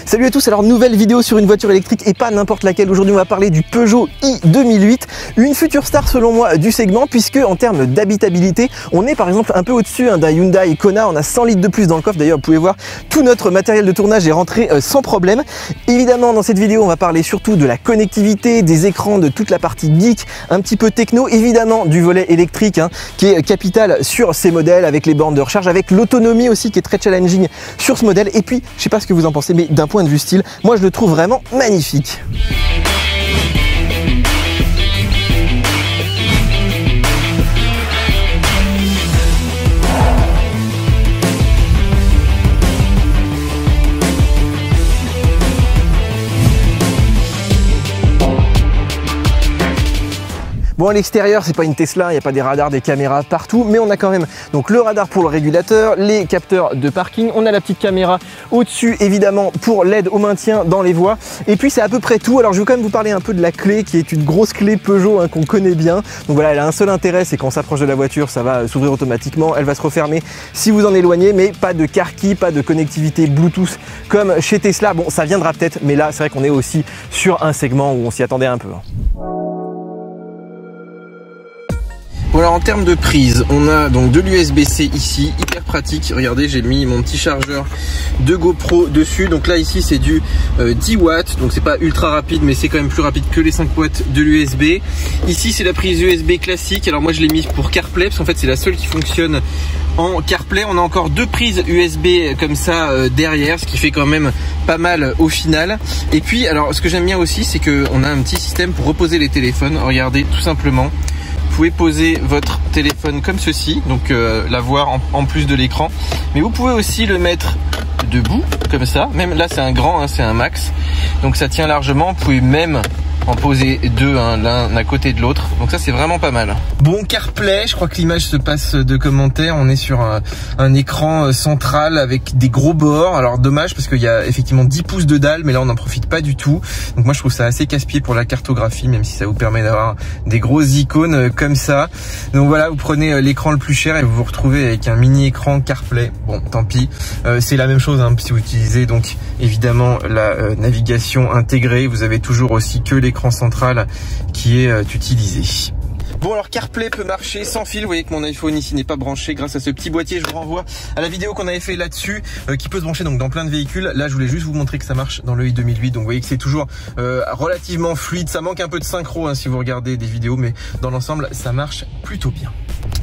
Salut à tous, alors nouvelle vidéo sur une voiture électrique et pas n'importe laquelle. Aujourd'hui on va parler du Peugeot i2008, une future star selon moi du segment, puisque en termes d'habitabilité on est par exemple un peu au-dessus d'un Hyundai Kona. On a 100 litres de plus dans le coffre, d'ailleurs vous pouvez voir tout notre matériel de tournage est rentré sans problème. Évidemment dans cette vidéo on va parler surtout de la connectivité, des écrans, de toute la partie geek, un petit peu techno, évidemment du volet électrique qui est capital sur ces modèles, avec les bornes de recharge, avec l'autonomie aussi qui est très challenging sur ce modèle. Et puis je sais pas ce que vous en pensez, mais d'un point de vue style, moi je le trouve vraiment magnifique. Bon, à l'extérieur, c'est pas une Tesla, il n'y a pas des radars, des caméras partout, mais on a quand même donc le radar pour le régulateur, les capteurs de parking, on a la petite caméra au-dessus évidemment pour l'aide au maintien dans les voies, et puis c'est à peu près tout. Alors je vais quand même vous parler un peu de la clé qui est une grosse clé Peugeot qu'on connaît bien. Donc voilà, elle a un seul intérêt, c'est quand on s'approche de la voiture, ça va s'ouvrir automatiquement, elle va se refermer si vous en éloignez, mais pas de car key, pas de connectivité Bluetooth comme chez Tesla. Bon, ça viendra peut-être, mais là c'est vrai qu'on est aussi sur un segment où on s'y attendait un peu. Bon, alors en termes de prise, on a donc de l'USB-C ici, hyper pratique. Regardez, j'ai mis mon petit chargeur de GoPro dessus. Donc là ici c'est du 10 watts, donc c'est pas ultra rapide, mais c'est quand même plus rapide que les 5 watts de l'USB. Ici c'est la prise USB classique. Alors moi je l'ai mis pour CarPlay parce qu'en fait c'est la seule qui fonctionne en CarPlay. On a encore deux prises USB comme ça derrière, ce qui fait quand même pas mal au final. Et puis alors ce que j'aime bien aussi, c'est que on a un petit système pour reposer les téléphones. Regardez, tout simplement. Vous pouvez poser votre téléphone comme ceci, donc l'avoir en plus de l'écran, mais vous pouvez aussi le mettre debout comme ça. Même là c'est un grand, c'est un max, donc ça tient largement. Vous pouvez même en poser deux, l'un à côté de l'autre, donc ça c'est vraiment pas mal. Bon, CarPlay, je crois que l'image se passe de commentaires. On est sur un écran central avec des gros bords. Alors dommage parce qu'il y a effectivement 10 pouces de dalle, mais là on n'en profite pas du tout. Donc moi je trouve ça assez casse-pied pour la cartographie, même si ça vous permet d'avoir des grosses icônes comme ça. Donc voilà, vous prenez l'écran le plus cher et vous vous retrouvez avec un mini écran CarPlay. Bon, tant pis, c'est la même chose si vous utilisez donc évidemment la navigation intégrée. Vous avez toujours aussi que l'écran central qui est utilisé. Bon, alors CarPlay peut marcher sans fil. Vous voyez que mon iPhone ici n'est pas branché grâce à ce petit boîtier. Je vous renvoie à la vidéo qu'on avait fait là-dessus, qui peut se brancher donc dans plein de véhicules. Là je voulais juste vous montrer que ça marche dans le i2008. Donc vous voyez que c'est toujours relativement fluide. Ça manque un peu de synchro si vous regardez des vidéos, mais dans l'ensemble ça marche plutôt bien.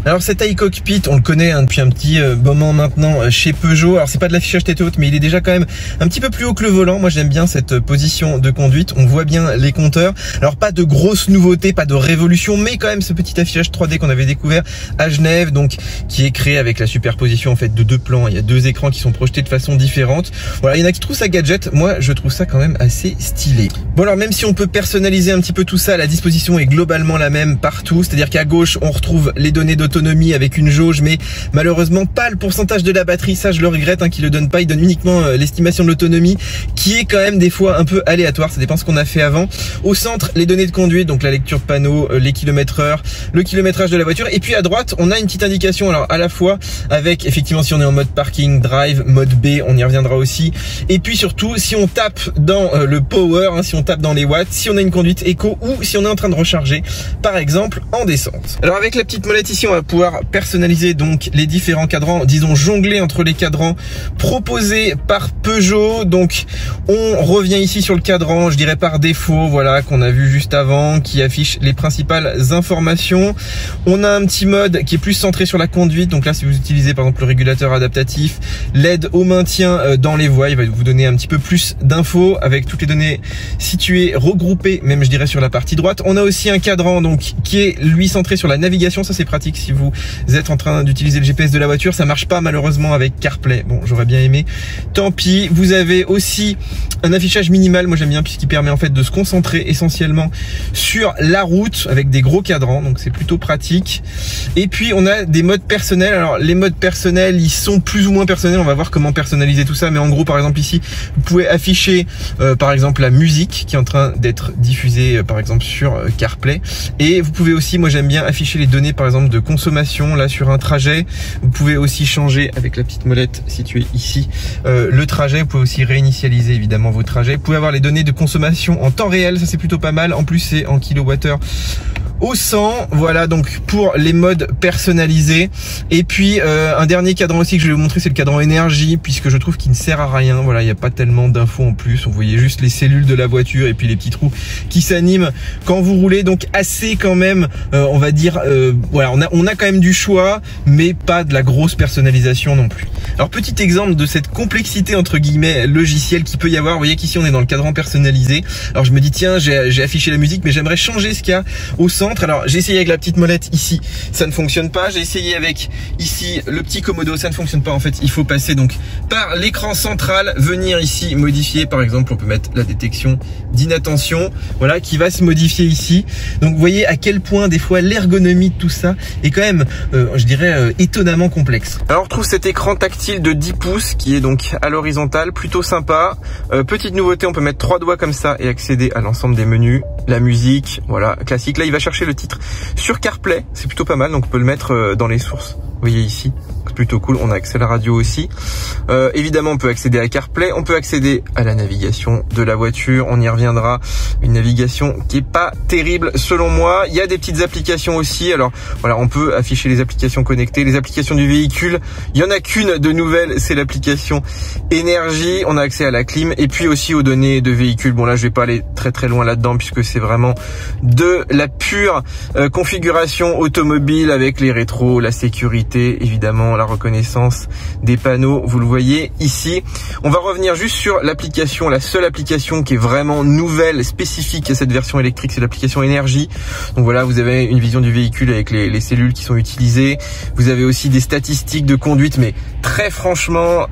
Alors cet iCockpit, on le connaît depuis un petit moment maintenant chez Peugeot. Alors c'est pas de l'affichage tête haute, mais il est déjà quand même un petit peu plus haut que le volant. Moi j'aime bien cette position de conduite. On voit bien les compteurs. Alors pas de grosses nouveautés, pas de révolution, mais quand même ce petit affichage 3D qu'on avait découvert à Genève, donc qui est créé avec la superposition en fait de deux plans. Il y a deux écrans qui sont projetés de façon différente. Voilà, il y en a qui trouvent ça gadget. Moi je trouve ça quand même assez stylé. Bon, alors même si on peut personnaliser un petit peu tout ça, la disposition est globalement la même partout. C'est-à-dire qu'à gauche on retrouve les données d'autonomie avec une jauge, mais malheureusement pas le pourcentage de la batterie. Ça je le regrette qu'il le donne pas. Il donne uniquement l'estimation de l'autonomie, qui est quand même des fois un peu aléatoire. Ça dépend ce qu'on a fait avant. Au centre, les données de conduite, donc la lecture de panneau, les kilomètres-heure, le kilométrage de la voiture. Et puis à droite on a une petite indication, alors à la fois avec effectivement si on est en mode parking, drive, mode B, on y reviendra aussi, et puis surtout si on tape dans le power, si on tape dans les watts, si on a une conduite éco ou si on est en train de recharger par exemple en descente. Alors avec la petite molette ici on va pouvoir personnaliser donc les différents cadrans, disons jongler entre les cadrans proposés par Peugeot. Donc on revient ici sur le cadran, je dirais par défaut, voilà, qu'on a vu juste avant, qui affiche les principales informations. On a un petit mode qui est plus centré sur la conduite. Donc là si vous utilisez par exemple le régulateur adaptatif, l'aide au maintien dans les voies, il va vous donner un petit peu plus d'infos avec toutes les données situées, regroupées même je dirais sur la partie droite. On a aussi un cadran donc qui est lui centré sur la navigation. Ça c'est pratique si vous êtes en train d'utiliser le GPS de la voiture. Ça marche pas malheureusement avec CarPlay. Bon, j'aurais bien aimé, tant pis. Vous avez aussi un affichage minimal, moi j'aime bien, puisqu'il permet en fait de se concentrer essentiellement sur la route avec des gros cadrans, donc c'est plutôt pratique. Et puis on a des modes personnels. Alors les modes personnels, ils sont plus ou moins personnels, on va voir comment personnaliser tout ça, mais en gros par exemple ici vous pouvez afficher par exemple la musique qui est en train d'être diffusée par exemple sur CarPlay, et vous pouvez aussi, moi j'aime bien afficher les données par exemple de consommation là sur un trajet. Vous pouvez aussi changer avec la petite molette située ici le trajet. Vous pouvez aussi réinitialiser évidemment durant vos trajets. Vous pouvez avoir les données de consommation en temps réel, ça c'est plutôt pas mal. En plus c'est en kilowattheure au 100, voilà donc pour les modes personnalisés. Et puis un dernier cadran aussi que je vais vous montrer, c'est le cadran énergie, puisque je trouve qu'il ne sert à rien. Voilà, il n'y a pas tellement d'infos en plus. On voyait juste les cellules de la voiture et puis les petits trous qui s'animent quand vous roulez. Donc assez quand même, on va dire, voilà, on a quand même du choix, mais pas de la grosse personnalisation non plus. Alors petit exemple de cette complexité entre guillemets logicielle qui peut y avoir. Vous voyez qu'ici on est dans le cadran personnalisé. Alors je me dis tiens, j'ai affiché la musique, mais j'aimerais changer ce qu'il y a au centre. Alors j'ai essayé avec la petite molette ici, ça ne fonctionne pas. J'ai essayé avec ici le petit commodo, ça ne fonctionne pas. En fait, il faut passer donc par l'écran central, venir ici modifier. Par exemple, on peut mettre la détection d'inattention, voilà, qui va se modifier ici. Donc vous voyez à quel point des fois l'ergonomie de tout ça est quand même, je dirais, étonnamment complexe. Alors on retrouve cet écran tactile de 10 pouces qui est donc à l'horizontale, plutôt sympa. Petite nouveauté, on peut mettre 3 doigts comme ça et accéder à l'ensemble des menus, la musique, voilà, classique. Là, il va chercher le titre sur CarPlay, c'est plutôt pas mal, donc on peut le mettre dans les sources. Vous voyez ici, c'est plutôt cool. On a accès à la radio aussi. Évidemment, on peut accéder à CarPlay, on peut accéder à la navigation de la voiture. On y reviendra. Une navigation qui est pas terrible selon moi. Il y a des petites applications aussi. Alors voilà, on peut afficher les applications connectées, les applications du véhicule. Il y en a qu'une de nouvelle, c'est l'application énergie. On a accès à la clim et puis aussi aux données de véhicule. Bon là, je vais pas aller très loin là-dedans puisque c'est vraiment de la pure configuration automobile avec les rétros, la sécurité, évidemment la reconnaissance des panneaux, vous le voyez ici. On va revenir juste sur l'application, la seule application qui est vraiment nouvelle, spécifique à cette version électrique, c'est l'application énergie. Donc voilà, vous avez une vision du véhicule avec les cellules qui sont utilisées. Vous avez aussi des statistiques de conduite, mais très franchement,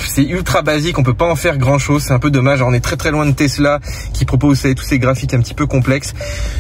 c'est ultra basique, on peut pas en faire grand chose, c'est un peu dommage. Alors, on est très loin de Tesla qui propose, vous savez, tous ces graphiques un petit peu complexes.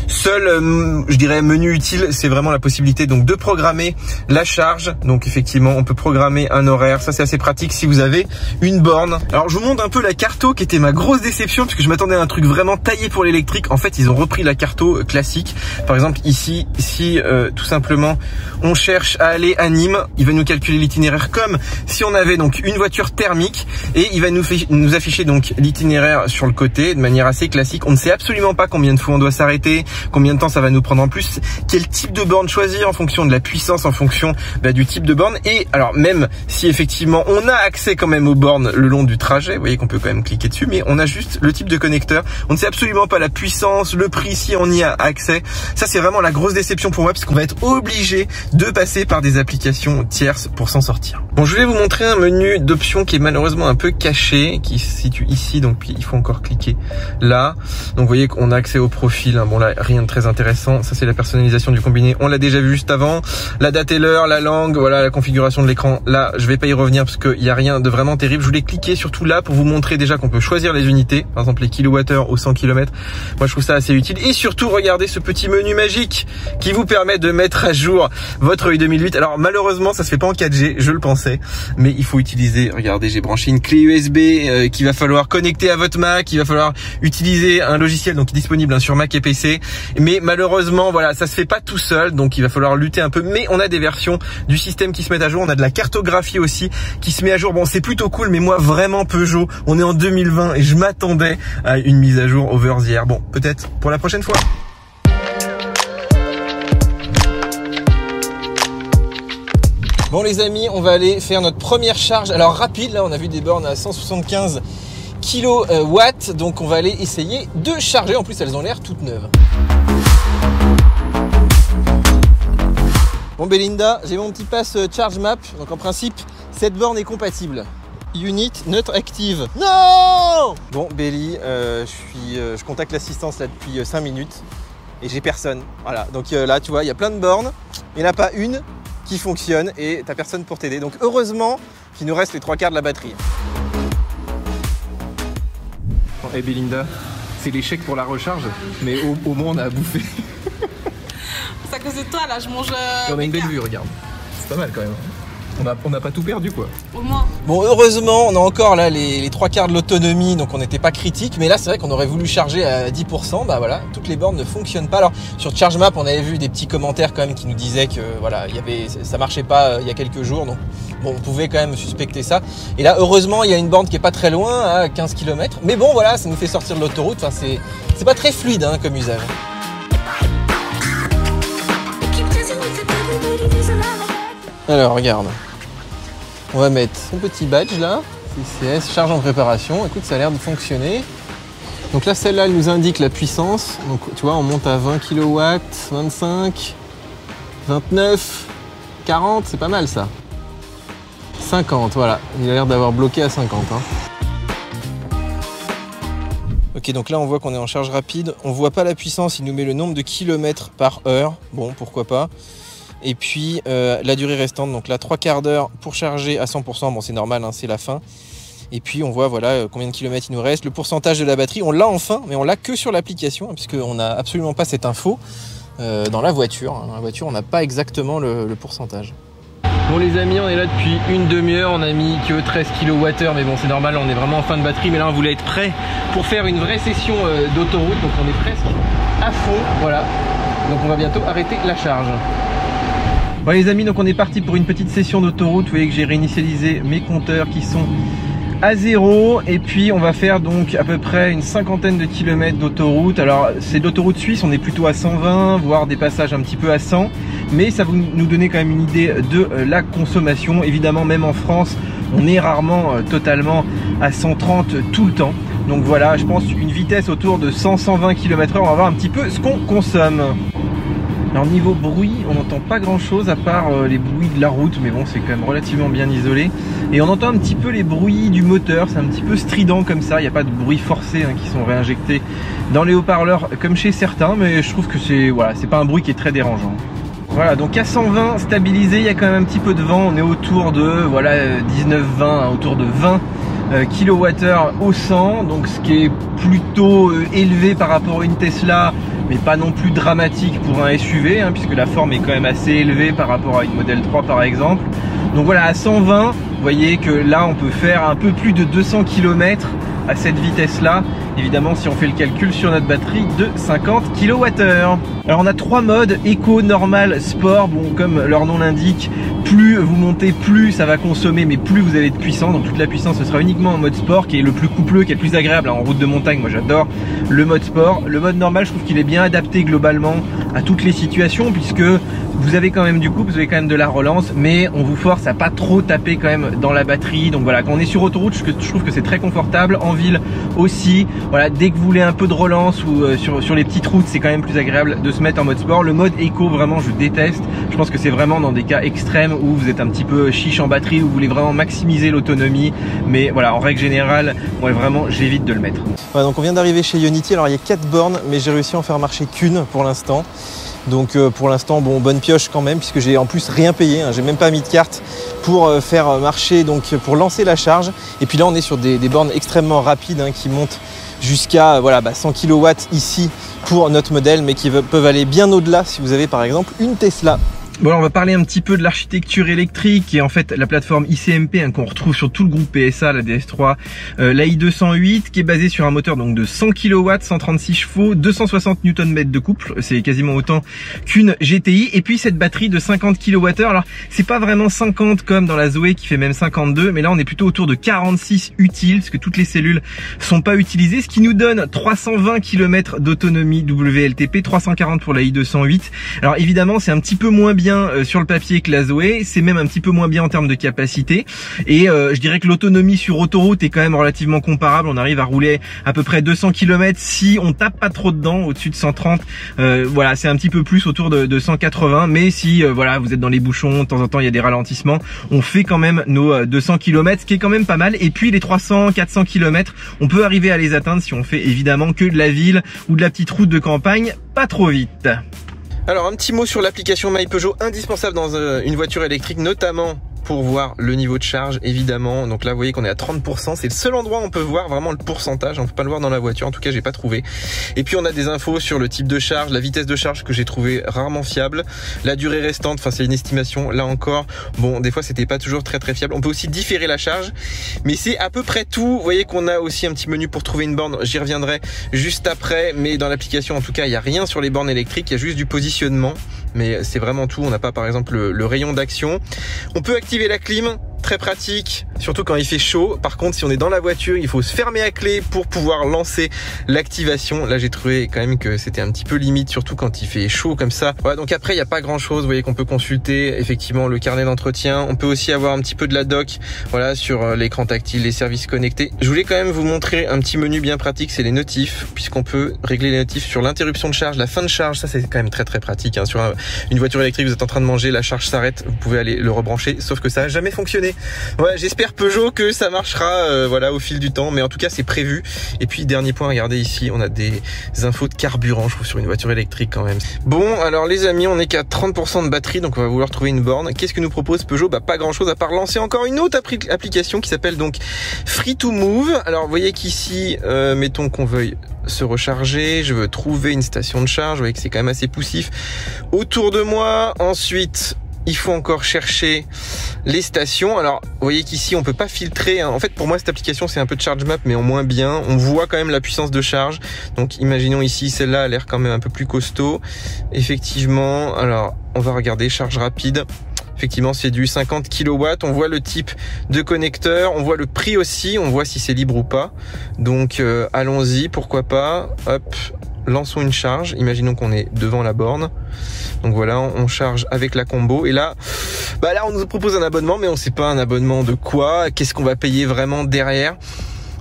Seul, je dirais, menu utile, c'est vraiment la possibilité donc de programmer la charge. Donc effectivement, on peut programmer un horaire, ça c'est assez pratique si vous avez une borne. Alors je vous montre un peu la carto qui était ma grosse déception, parce que je m'attendais à un truc vraiment taillé pour l'électrique. En fait, ils ont repris la carto classique. Par exemple ici, si tout simplement on cherche à aller à Nîmes, il va nous calculer l'itinéraire comme si on avait donc une voiture thermique, et il va nous afficher donc l'itinéraire sur le côté de manière assez classique. On ne sait absolument pas combien de fois on doit s'arrêter, combien de temps ça va nous prendre en plus, quel type de borne choisir en fonction de la puissance, en fonction du type de borne. Et alors même si effectivement on a accès quand même aux bornes le long du trajet, vous voyez qu'on peut quand même cliquer dessus, mais on a juste le type de connecteur. On ne sait absolument pas la puissance, le prix, si on y a accès. Ça c'est vraiment la grosse déception pour moi, parce qu'on va être obligé de passer par des applications tierces pour s'en sortir. Bon, je vais vous montrer un menu d'options qui est malheureusement un peu caché, qui se situe ici, donc puis il faut encore cliquer là. Donc vous voyez qu'on a accès au profil, hein. Bon là rien de très intéressant, ça c'est la personnalisation du combiné, on l'a déjà vu juste avant. La date et l'heure, la langue, voilà la configuration de l'écran. Là je vais pas y revenir parce qu'il n'y a rien de vraiment terrible. Je voulais cliquer surtout là pour vous montrer déjà qu'on peut choisir les unités, par exemple les kilowattheures au 100 km. Moi je trouve ça assez utile. Et surtout regardez ce petit menu magique qui vous permet de mettre à jour votre i2008. Alors malheureusement ça se fait pas en 4G, je le pensais, mais il faut utiliser, regardez, j'ai branché une clé USB qu'il va falloir connecter à votre Mac, il va falloir utiliser un logiciel donc disponible sur Mac et PC, mais malheureusement voilà, ça se fait pas tout seul, donc il va falloir lutter un peu. Mais on a des versions du système qui se mettent à jour, on a de la cartographie aussi qui se met à jour. Bon, c'est plutôt cool, mais moi vraiment Peugeot, on est en 2020 et je m'attendais à une mise à jour over the air. Bon, peut-être pour la prochaine fois. Bon les amis, on va aller faire notre première charge. Alors rapide, là on a vu des bornes à 175 kW, donc on va aller essayer de charger. En plus elles ont l'air toutes neuves. Bon Belinda, j'ai mon petit pass Charge Map, donc en principe cette borne est compatible. Unit not active. Non. Bon Belly, je contacte l'assistance là depuis 5 minutes et j'ai personne. Voilà, donc là tu vois, il y a plein de bornes, il n'y en a pas une qui fonctionne et t'as personne pour t'aider. Donc heureusement qu'il nous reste les 3/4 de la batterie. Bon, hey Belinda, c'est l'échec pour la recharge, mais au moins on a à bouffer. C'est à cause de toi là, je mange. Et on a une belle vue, regarde. C'est pas mal quand même. On n'a pas tout perdu quoi. Au moins. Bon, heureusement, on a encore là les 3/4 de l'autonomie, donc on n'était pas critique. Mais là, c'est vrai qu'on aurait voulu charger à 10%. Bah voilà, toutes les bornes ne fonctionnent pas. Alors sur ChargeMap, on avait vu des petits commentaires quand même qui nous disaient que voilà, ça marchait pas il y a quelques jours. Donc bon, on pouvait quand même suspecter ça. Et là, heureusement, il y a une borne qui est pas très loin, à 15 km. Mais bon, voilà, ça nous fait sortir de l'autoroute. Enfin, c'est pas très fluide hein, comme usage. Alors regarde, on va mettre son petit badge là, CCS, charge en préparation. Écoute, ça a l'air de fonctionner. Donc là, celle-là, elle nous indique la puissance. Donc tu vois, on monte à 20 kW, 25, 29, 40, c'est pas mal ça. 50, voilà, il a l'air d'avoir bloqué à 50. Hein. Ok, donc là, on voit qu'on est en charge rapide. On voit pas la puissance, il nous met le nombre de kilomètres par heure. Bon, pourquoi pas. Et puis la durée restante, donc là 3/4 d'heure pour charger à 100%, bon c'est normal, hein, c'est la fin. Et puis on voit voilà combien de kilomètres il nous reste, le pourcentage de la batterie, on l'a enfin, mais on l'a que sur l'application, hein, puisqu'on n'a absolument pas cette info dans la voiture. Dans la voiture, on n'a pas exactement le pourcentage. Bon les amis, on est là depuis une demi-heure, on a mis que 13 kWh, mais bon c'est normal, on est vraiment en fin de batterie, mais là on voulait être prêt pour faire une vraie session d'autoroute, donc on est presque à fond, voilà. Donc on va bientôt arrêter la charge. Bon les amis, donc on est parti pour une petite session d'autoroute. Vous voyez que j'ai réinitialisé mes compteurs qui sont à 0. Et puis on va faire donc à peu près une cinquantaine de kilomètres d'autoroute. Alors c'est d'autoroute suisse, on est plutôt à 120, voire des passages un petit peu à 100. Mais ça va nous donner quand même une idée de la consommation. Évidemment, même en France, on est rarement totalement à 130 tout le temps. Donc voilà, je pense une vitesse autour de 100-120 km/h, on va voir un petit peu ce qu'on consomme. Alors niveau bruit, on n'entend pas grand chose à part les bruits de la route, mais bon c'est quand même relativement bien isolé. Et on entend un petit peu les bruits du moteur, c'est un petit peu strident comme ça, il n'y a pas de bruit forcé hein, qui sont réinjectés dans les haut-parleurs comme chez certains, mais je trouve que c'est pas un bruit qui est très dérangeant. Voilà, donc à 120 stabilisé, il y a quand même un petit peu de vent, on est autour de 19-20, hein, autour de 20 kWh au 100, donc ce qui est plutôt élevé par rapport à une Tesla, mais pas non plus dramatique pour un SUV, hein, puisque la forme est quand même assez élevée par rapport à une Model 3 par exemple. Donc voilà, à 120, vous voyez que là on peut faire un peu plus de 200 km à cette vitesse-là. Évidemment, si on fait le calcul sur notre batterie de 50 kWh. Alors on a 3 modes, éco, normal, sport. Bon, comme leur nom l'indique, plus vous montez, plus ça va consommer, mais plus vous allez être puissant. Donc toute la puissance, ce sera uniquement en mode sport, qui est le plus coupleux, qui est le plus agréable en route de montagne. Moi j'adore le mode sport. Le mode normal, je trouve qu'il est bien adapté globalement à toutes les situations, puisque vous avez quand même du coup, vous avez quand même de la relance, mais on vous force à pas trop taper quand même dans la batterie. Donc voilà, quand on est sur autoroute, je trouve que c'est très confortable. En ville aussi, voilà, dès que vous voulez un peu de relance ou sur les petites routes, c'est quand même plus agréable de se mettre en mode sport. Le mode éco, vraiment, je déteste. Je pense que c'est vraiment dans des cas extrêmes où vous êtes un petit peu chiche en batterie, où vous voulez vraiment maximiser l'autonomie. Mais voilà, en règle générale, moi vraiment, j'évite de le mettre. Voilà, donc on vient d'arriver chez Ionity. Alors il y a 4 bornes, mais j'ai réussi à en faire marcher qu'une pour l'instant. Donc pour l'instant, bon, bonne pioche quand même, puisque j'ai en plus rien payé, hein, j'ai même pas mis de carte pour faire marcher, donc pour lancer la charge. Et puis là on est sur des bornes extrêmement rapides hein, qui montent jusqu'à 100 kW ici pour notre modèle, mais qui peuvent aller bien au-delà si vous avez par exemple une Tesla. Bon, alors on va parler un petit peu de l'architecture électrique, qui est en fait la plateforme ICMP hein, qu'on retrouve sur tout le groupe PSA, la DS3, la i208, qui est basée sur un moteur donc de 100 kW, 136 chevaux, 260 Nm de couple, c'est quasiment autant qu'une GTI, et puis cette batterie de 50 kWh. Alors c'est pas vraiment 50 comme dans la Zoé qui fait même 52, mais là on est plutôt autour de 46 utiles, parce que toutes les cellules sont pas utilisées, ce qui nous donne 320 km d'autonomie WLTP, 340 pour la i208. Alors évidemment c'est un petit peu moins bien sur le papier que la Zoé, c'est même un petit peu moins bien en termes de capacité, et je dirais que l'autonomie sur autoroute est quand même relativement comparable. On arrive à rouler à peu près 200 km si on tape pas trop dedans, au-dessus de 130, voilà, c'est un petit peu plus autour de 180, mais si voilà, vous êtes dans les bouchons, de temps en temps il y a des ralentissements, on fait quand même nos 200 km, ce qui est quand même pas mal. Et puis les 300-400 km, on peut arriver à les atteindre si on fait évidemment que de la ville ou de la petite route de campagne, pas trop vite. Alors un petit mot sur l'application My Peugeot, indispensable dans une voiture électrique, notamment pour voir le niveau de charge évidemment. Donc là vous voyez qu'on est à 30%, c'est le seul endroit où on peut voir vraiment le pourcentage, on peut pas le voir dans la voiture, en tout cas j'ai pas trouvé. Et puis on a des infos sur le type de charge, la vitesse de charge que j'ai trouvé rarement fiable, la durée restante, enfin c'est une estimation là encore, bon des fois c'était pas toujours très fiable. On peut aussi différer la charge, mais c'est à peu près tout. Vous voyez qu'on a aussi un petit menu pour trouver une borne, j'y reviendrai juste après, mais dans l'application en tout cas il n'y a rien sur les bornes électriques, il y a juste du positionnement, mais c'est vraiment tout. On n'a pas par exemple le rayon d'action. On peut activer la clim, très pratique, surtout quand il fait chaud. Par contre, si on est dans la voiture, il faut se fermer à clé pour pouvoir lancer l'activation. Là, j'ai trouvé quand même que c'était un petit peu limite, surtout quand il fait chaud comme ça. Voilà, donc après, il n'y a pas grand chose. Vous voyez qu'on peut consulter effectivement le carnet d'entretien. On peut aussi avoir un petit peu de la doc, voilà, sur l'écran tactile, les services connectés. Je voulais quand même vous montrer un petit menu bien pratique, c'est les notifs, puisqu'on peut régler les notifs sur l'interruption de charge, la fin de charge. Ça, c'est quand même très pratique, hein. Sur une voiture électrique, vous êtes en train de manger, la charge s'arrête, vous pouvez aller le rebrancher, sauf que ça n'a jamais fonctionné. Ouais, j'espère Peugeot que ça marchera voilà, au fil du temps, mais en tout cas c'est prévu. Et puis dernier point, regardez ici, on a des infos de carburant, je trouve, sur une voiture électrique quand même. Bon, alors les amis, on est qu'à 30% de batterie, donc on va vouloir trouver une borne. Qu'est-ce que nous propose Peugeot? Bah pas grand chose à part lancer encore une autre application qui s'appelle donc Free to Move. Alors vous voyez qu'ici, mettons qu'on veuille se recharger, je veux trouver une station de charge, vous voyez que c'est quand même assez poussif autour de moi. Ensuite, il faut encore chercher les stations. Alors, vous voyez qu'ici, on peut pas filtrer, hein. En fait, pour moi, cette application, c'est un peu de charge map, mais en moins bien. On voit quand même la puissance de charge. Donc, imaginons ici, celle-là a l'air quand même un peu plus costaud. Effectivement, alors, on va regarder charge rapide. Effectivement, c'est du 50 kW. On voit le type de connecteur, on voit le prix aussi, on voit si c'est libre ou pas. Donc, allons-y, pourquoi pas. Hop, lançons une charge. Imaginons qu'on est devant la borne. Donc voilà, on charge avec la combo. Et là, bah là, on nous propose un abonnement, mais on sait pas un abonnement de quoi. Qu'est-ce qu'on va payer vraiment derrière?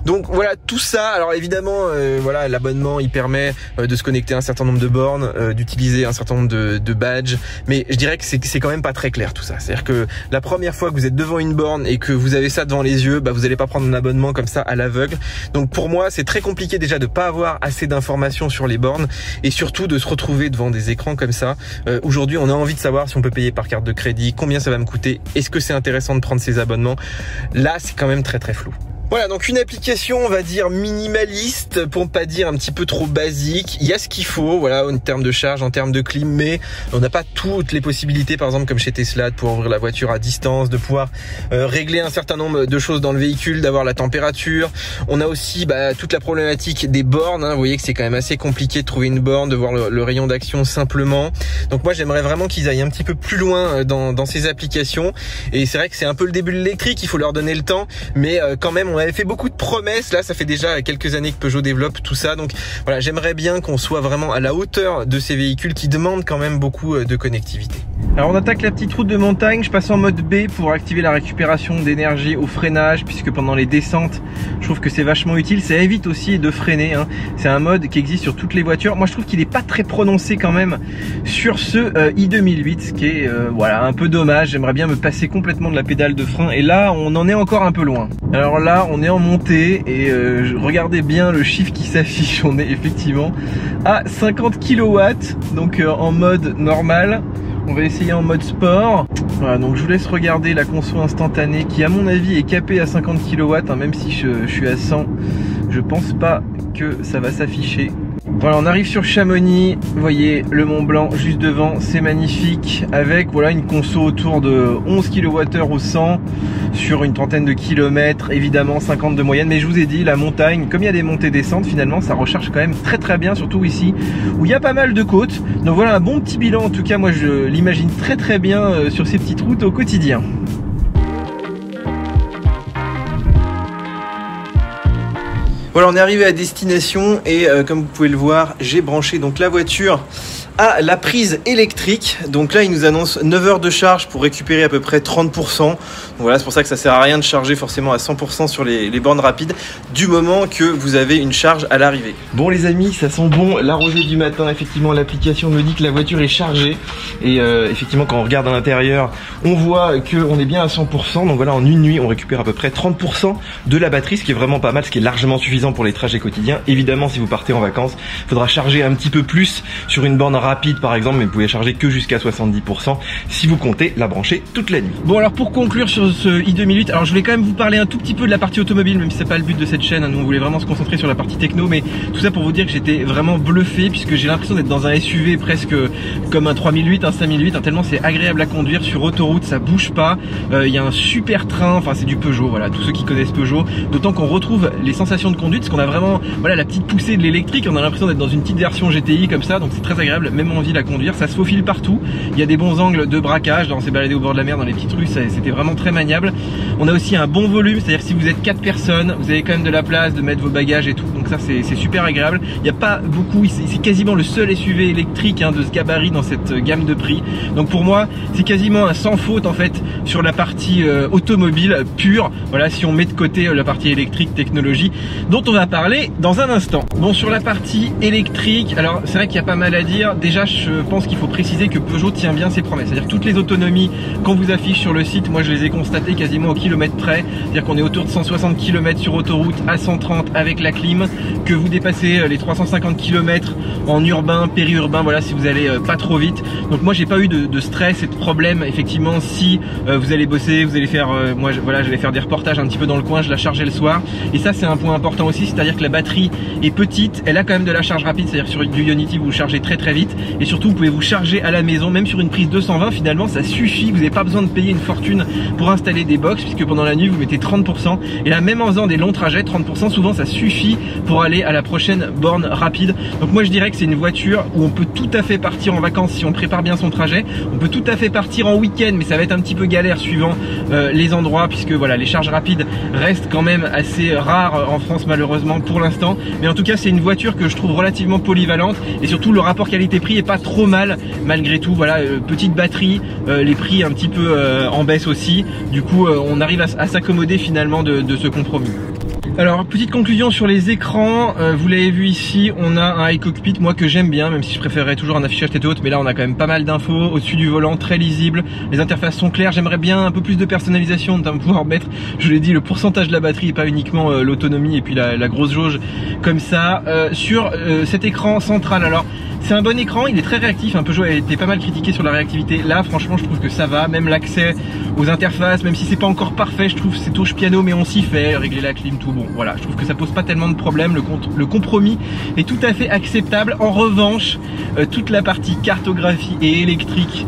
Donc voilà, tout ça. Alors évidemment, voilà, l'abonnement il permet de se connecter à un certain nombre de bornes, d'utiliser un certain nombre de badges, mais je dirais que c'est quand même pas très clair tout ça. C'est-à-dire que la première fois que vous êtes devant une borne et que vous avez ça devant les yeux, bah vous allez pas prendre un abonnement comme ça à l'aveugle. Donc pour moi, c'est très compliqué déjà de pas avoir assez d'informations sur les bornes et surtout de se retrouver devant des écrans comme ça. Aujourd'hui, on a envie de savoir si on peut payer par carte de crédit, combien ça va me coûter, est-ce que c'est intéressant de prendre ces abonnements. Là, c'est quand même très flou. Voilà, donc une application, on va dire minimaliste, pour ne pas dire un petit peu trop basique. Il y a ce qu'il faut, voilà, en termes de charge, en termes de clim, mais on n'a pas toutes les possibilités, par exemple comme chez Tesla, de pouvoir ouvrir la voiture à distance, de pouvoir régler un certain nombre de choses dans le véhicule, d'avoir la température. On a aussi toute la problématique des bornes, hein. Vous voyez que c'est quand même assez compliqué de trouver une borne, de voir le rayon d'action simplement. Donc moi, j'aimerais vraiment qu'ils aillent un petit peu plus loin dans ces applications. Et c'est vrai que c'est un peu le début de l'électrique, il faut leur donner le temps, mais quand même, on avait fait beaucoup de promesses. Là, ça fait déjà quelques années que Peugeot développe tout ça. Donc voilà, j'aimerais bien qu'on soit vraiment à la hauteur de ces véhicules qui demandent quand même beaucoup de connectivité. Alors on attaque la petite route de montagne. Je passe en mode B pour activer la récupération d'énergie au freinage, puisque pendant les descentes, je trouve que c'est vachement utile. Ça évite aussi de freiner, hein. C'est un mode qui existe sur toutes les voitures. Moi, je trouve qu'il n'est pas très prononcé quand même sur ce i2008, ce qui est voilà, un peu dommage. J'aimerais bien me passer complètement de la pédale de frein. Et là, on en est encore un peu loin. Alors là, on est en montée et regardez bien le chiffre qui s'affiche. On est effectivement à 50 kW, donc en mode normal. On va essayer en mode sport. Voilà, donc je vous laisse regarder la conso instantanée qui à mon avis est capée à 50 kW, hein, même si je suis à 100, je pense pas que ça va s'afficher. Voilà, on arrive sur Chamonix, vous voyez le Mont Blanc juste devant, c'est magnifique, avec voilà une conso autour de 11 kWh au 100 sur une trentaine de kilomètres, évidemment 50 de moyenne, mais je vous ai dit, la montagne, comme il y a des montées-descentes, finalement ça recharge quand même très bien, surtout ici où il y a pas mal de côtes. Donc voilà un bon petit bilan, en tout cas moi je l'imagine très bien sur ces petites routes au quotidien. Voilà, on est arrivé à destination et comme vous pouvez le voir, j'ai branché donc la voiture à la prise électrique. Donc là, il nous annonce 9 heures de charge pour récupérer à peu près 30%. Donc voilà, c'est pour ça que ça sert à rien de charger forcément à 100% sur les bornes rapides du moment que vous avez une charge à l'arrivée. Bon les amis, ça sent bon la rosée du matin. Effectivement, l'application me dit que la voiture est chargée et effectivement, quand on regarde à l'intérieur, on voit qu'on est bien à 100%. Donc voilà, en une nuit, on récupère à peu près 30% de la batterie, ce qui est vraiment pas mal, ce qui est largement suffisant suffisant pour les trajets quotidiens. Évidemment, si vous partez en vacances, il faudra charger un petit peu plus sur une borne rapide par exemple, mais vous pouvez charger que jusqu'à 70% si vous comptez la brancher toute la nuit. Bon, alors pour conclure sur ce i2008, alors je voulais quand même vous parler un tout petit peu de la partie automobile, même si c'est pas le but de cette chaîne, hein. Nous on voulait vraiment se concentrer sur la partie techno, mais tout ça pour vous dire que j'étais vraiment bluffé, puisque j'ai l'impression d'être dans un SUV presque comme un 3008, un 5008, hein, tellement c'est agréable à conduire sur autoroute, ça bouge pas, il y a un super train, enfin c'est du Peugeot, voilà, tous ceux qui connaissent Peugeot, d'autant qu'on retrouve les sensations de conduite, parce qu'on a vraiment, voilà, la petite poussée de l'électrique, on a l'impression d'être dans une petite version GTI comme ça, donc c'est très agréable, même en ville à conduire, ça se faufile partout, il y a des bons angles de braquage, là on s'est baladé au bord de la mer dans les petites rues, c'était vraiment très maniable. On a aussi un bon volume, c'est-à-dire que si vous êtes 4 personnes, vous avez quand même de la place de mettre vos bagages et tout, donc ça c'est super agréable. Il n'y a pas beaucoup, c'est quasiment le seul SUV électrique, hein, de ce gabarit dans cette gamme de prix, donc pour moi c'est quasiment un sans faute en fait sur la partie automobile pure, voilà, si on met de côté la partie électrique, technologie, dont on va parler dans un instant. Bon, sur la partie électrique, alors c'est vrai qu'il y a pas mal à dire. Déjà, je pense qu'il faut préciser que Peugeot tient bien ses promesses, c'est-à-dire toutes les autonomies qu'on vous affiche sur le site, moi je les ai constatées quasiment au kilomètre près, c'est-à-dire qu'on est autour de 160 km sur autoroute à 130 avec la clim, que vous dépassez les 350 km en urbain, périurbain, voilà, si vous allez pas trop vite. Donc moi j'ai pas eu de stress et de problème effectivement si vous allez bosser, vous allez faire, moi voilà, j'allais faire des reportages un petit peu dans le coin, je la chargeais le soir, et ça c'est un point important aussi, c'est-à-dire que la batterie est petite, elle a quand même de la charge rapide, c'est-à-dire sur du Ionity vous chargez très vite, et surtout vous pouvez vous charger à la maison, même sur une prise 220 finalement ça suffit, vous n'avez pas besoin de payer une fortune pour installer des box, puisque pendant la nuit vous mettez 30%, et là même en faisant des longs trajets, 30% souvent ça suffit pour aller à la prochaine borne rapide. Donc moi je dirais que c'est une voiture où on peut tout à fait partir en vacances si on prépare bien son trajet, on peut tout à fait partir en week-end, mais ça va être un petit peu galère suivant les endroits, puisque voilà, les charges rapides restent quand même assez rares en France malheureusement pour l'instant, mais en tout cas c'est une voiture que je trouve relativement polyvalente, et surtout le rapport qualité-prix est pas trop mal malgré tout. Voilà, petite batterie, les prix un petit peu en baisse aussi, du coup on arrive à s'accommoder finalement de ce compromis. Alors, petite conclusion sur les écrans, vous l'avez vu ici, on a un iCockpit, moi que j'aime bien, même si je préférerais toujours un affichage tête haute, mais là on a quand même pas mal d'infos au-dessus du volant, très lisible, les interfaces sont claires, j'aimerais bien un peu plus de personnalisation, notamment pouvoir mettre, je l'ai dit, le pourcentage de la batterie et pas uniquement l'autonomie et puis la grosse jauge comme ça. Sur cet écran central, alors c'est un bon écran, il est très réactif, un Peugeot a été pas mal critiqué sur la réactivité, là franchement je trouve que ça va, même l'accès aux interfaces, même si c'est pas encore parfait, je trouve c'est touche piano mais on s'y fait, régler la clim, tout bon, voilà, je trouve que ça pose pas tellement de problèmes, le compromis est tout à fait acceptable. En revanche, toute la partie cartographie et électrique,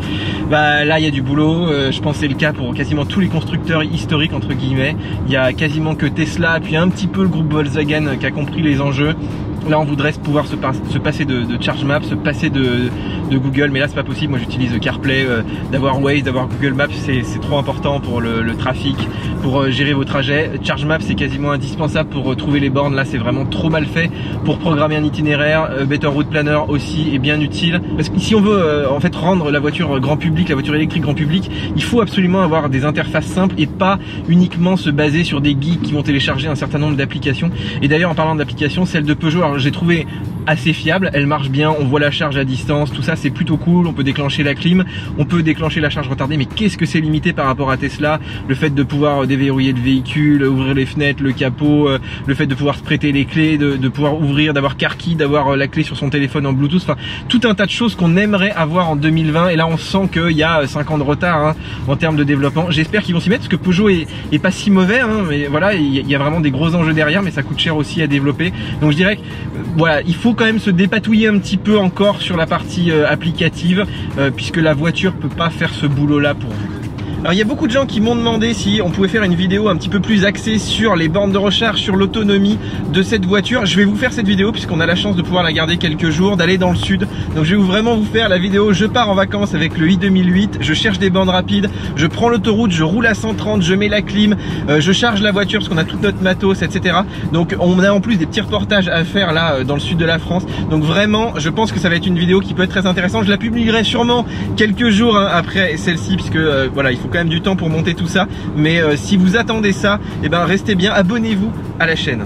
bah là il y a du boulot, je pense que c'est le cas pour quasiment tous les constructeurs historiques entre guillemets, il y a quasiment que Tesla, puis un petit peu le groupe Volkswagen qui a compris les enjeux. Là on voudrait pouvoir se passer de Charge Maps, se passer de Google, mais là c'est pas possible. Moi j'utilise CarPlay, d'avoir Waze, d'avoir Google Maps, c'est trop important pour le trafic, pour gérer vos trajets. Charge Maps c'est quasiment indispensable pour trouver les bornes, là c'est vraiment trop mal fait. Pour programmer un itinéraire, Better Route Planner aussi est bien utile, parce que si on veut en fait rendre la voiture grand public, la voiture électrique grand public, il faut absolument avoir des interfaces simples et pas uniquement se baser sur des geeks qui vont télécharger un certain nombre d'applications. Et d'ailleurs en parlant d'applications, celle de Peugeot, alors j'ai trouvé assez fiable, elle marche bien, on voit la charge à distance, tout ça c'est plutôt cool, on peut déclencher la clim, on peut déclencher la charge retardée, mais qu'est-ce que c'est limité par rapport à Tesla, le fait de pouvoir déverrouiller le véhicule, ouvrir les fenêtres, le capot, le fait de pouvoir se prêter les clés, de pouvoir ouvrir, d'avoir car key, d'avoir la clé sur son téléphone en Bluetooth, enfin tout un tas de choses qu'on aimerait avoir en 2020, et là on sent qu'il y a 5 ans de retard hein, en termes de développement. J'espère qu'ils vont s'y mettre, parce que Peugeot est pas si mauvais, hein, mais voilà, il y a vraiment des gros enjeux derrière, mais ça coûte cher aussi à développer, donc je dirais que voilà, il faut quand même se dépatouiller un petit peu encore sur la partie applicative, puisque la voiture peut pas faire ce boulot là pour vous. Alors il y a beaucoup de gens qui m'ont demandé si on pouvait faire une vidéo un petit peu plus axée sur les bornes de recharge, sur l'autonomie de cette voiture. Je vais vous faire cette vidéo puisqu'on a la chance de pouvoir la garder quelques jours, d'aller dans le sud. Donc je vais vraiment vous faire la vidéo, je pars en vacances avec le i2008, je cherche des bornes rapides, je prends l'autoroute, je roule à 130, je mets la clim, je charge la voiture parce qu'on a toute notre matos, etc. Donc on a en plus des petits reportages à faire là dans le sud de la France. Donc vraiment je pense que ça va être une vidéo qui peut être très intéressante. Je la publierai sûrement quelques jours hein, après celle-ci, puisque voilà, il faut quand même du temps pour monter tout ça, mais si vous attendez ça, et ben restez bien, abonnez-vous à la chaîne.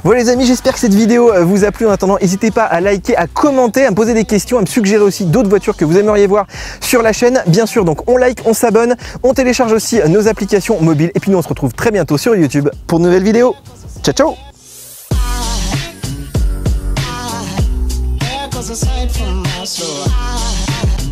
Voilà les amis, j'espère que cette vidéo vous a plu. En attendant, n'hésitez pas à liker, à commenter, à me poser des questions, à me suggérer aussi d'autres voitures que vous aimeriez voir sur la chaîne. Bien sûr, donc on like, on s'abonne, on télécharge aussi nos applications mobiles, et puis nous on se retrouve très bientôt sur YouTube pour de nouvelles vidéos. Ciao ciao. a sight for my soul.